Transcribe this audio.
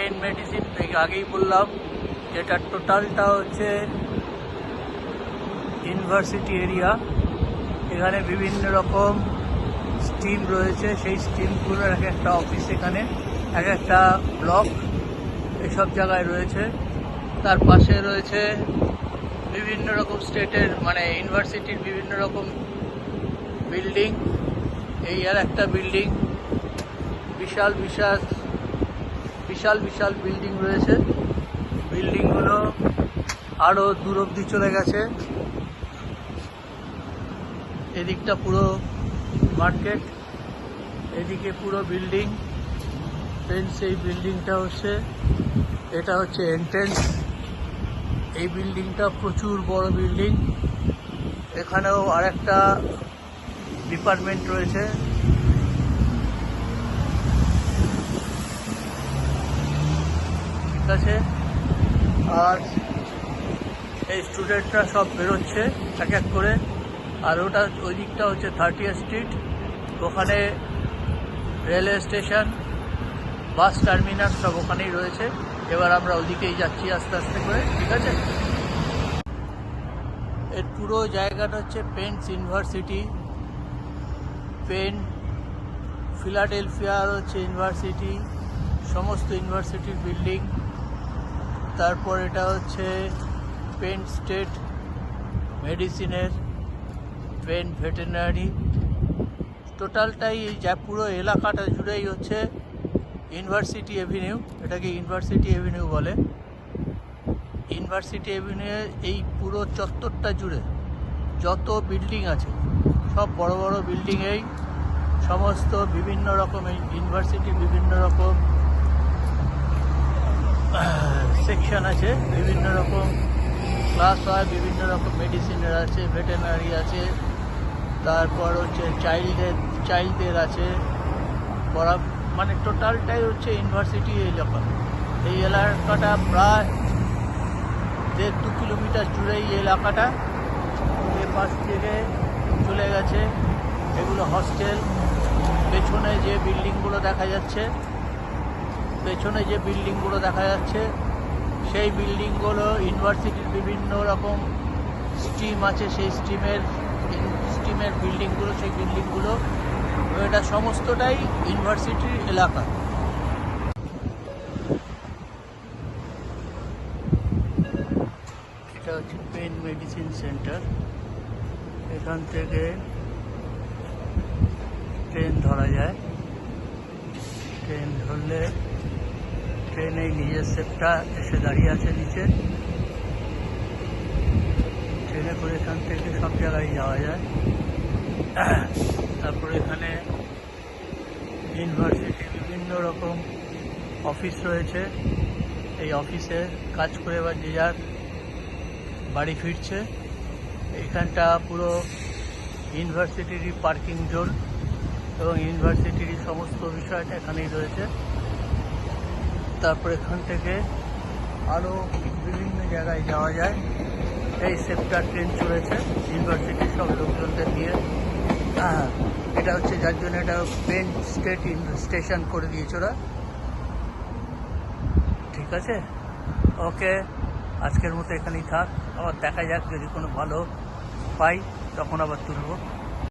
Pen medicine আগেই বললাম, যেটা টোটালটা হচ্ছে ইউনিভার্সিটি এরিয়া। এখানে বিভিন্ন রকম স্ট্রিম রয়েছে, সেই স্ট্রিমগুলোর এক একটা অফিস, এখানে এক একটা ব্লক এসব জায়গায় রয়েছে। তার পাশে রয়েছে বিভিন্ন রকম স্টেটের মানে ইউনিভার্সিটির বিভিন্ন রকম বিল্ডিং। এই আর একটা বিল্ডিং, বিশাল বিশাল বিশাল বিশাল বিল্ডিং রয়েছে। বিল্ডিংগুলো আরও দূর অবধি চলে গেছে। এদিকটা পুরো মার্কেট, এদিকে পুরো বিল্ডিং। ফ্রেন্ডস, এই বিল্ডিংটা হচ্ছে, এটা হচ্ছে এন্ট্রেন্স। এই বিল্ডিংটা প্রচুর বড় বিল্ডিং। এখানেও আরেকটা ডিপার্টমেন্ট রয়েছে। ঠিক আছে, আর এই স্টুডেন্টরা সব বেরোচ্ছে এক এক করে। আর ওই দিকটা হচ্ছে 30th স্ট্রিট, ওখানে রেলওয়ে স্টেশন, বাস টার্মিনাস সব ওখানেই রয়েছে। এবার আমরা ওদিকেই যাচ্ছি আস্তে আস্তে করে। ঠিক আছে, এর পুরো জায়গাটা হচ্ছে পেন ইউনিভার্সিটি। পেন, ফিলাডেলফিয়ার হচ্ছে ইউনিভার্সিটি, সমস্ত ইউনিভার্সিটির বিল্ডিং। তারপর এটা হচ্ছে পেন স্টেট মেডিসিনের, পেন ভেটেরিনারি। টোটালটাই এই যা পুরো এলাকাটা জুড়েই হচ্ছে ইউনিভার্সিটি এভিনিউ। এটাকে ইউনিভার্সিটি এভিনিউ বলে। ইউনিভার্সিটি এভিনিউ এই পুরো চত্বরটা জুড়ে যত বিল্ডিং আছে সব বড় বড় বিল্ডিং। এই সমস্ত বিভিন্ন রকম এই ইউনিভার্সিটির বিভিন্ন রকম সেকশন আছে, বিভিন্ন রকম ক্লাস হয়, বিভিন্ন রকম মেডিসিনের আছে, ভেটেরিনারি আছে, তারপর হচ্ছে চাইল্ডদের আছে। মানে টোটালটাই হচ্ছে ইউনিভার্সিটি এলাকা। এই এলাকাটা প্রায় 1.5-2 কিলোমিটার জুড়ে এই এলাকাটা। এ পাশ থেকে চলে গেছে এগুলো হস্টেল। পেছনে যে বিল্ডিংগুলো দেখা যাচ্ছে, সেই বিল্ডিংগুলো ইউনিভার্সিটির বিভিন্ন রকম স্ট্রিম আছে, সেই স্ট্রিমের বিল্ডিংগুলো, সেই বিল্ডিংগুলো এটা সমস্তটাই ইউনিভার্সিটির এলাকা। এটা হচ্ছে পেন মেডিসিন সেন্টার। এখান থেকে ট্রেন ধরা যায়। ট্রেন ধরলে ট্রেনে নিজের সেটটা এসে দাঁড়িয়ে আছে নিচে। ট্রেনে করে এখান থেকে সব জায়গায় যাওয়া যায়। তারপরে এখানে ইউনিভার্সিটির বিভিন্ন রকম অফিস রয়েছে। এই অফিসে কাজ করে এবার যে যার বাড়ি ফিরছে। এইখানটা পুরো ইউনিভার্সিটিরই পার্কিং জোন এবং ইউনিভার্সিটির সমস্ত বিষয়টা এখানেই রয়েছে। তারপর এখান থেকে আরও বিভিন্ন জায়গায় যাওয়া যায়। এই সেপ্টার ট্রেন চলেছে ইউনিভার্সিটির সব লোকজনদের দিয়ে। এটা হচ্ছে যার জন্য এটা পেন স্টেট স্টেশন করে দিয়েছে ওরা। ঠিক আছে, ওকে, আজকের মতো এখানেই থাক। আবার দেখা যাক, যদি কোনো ভালো পাই তখন আবার তুলব।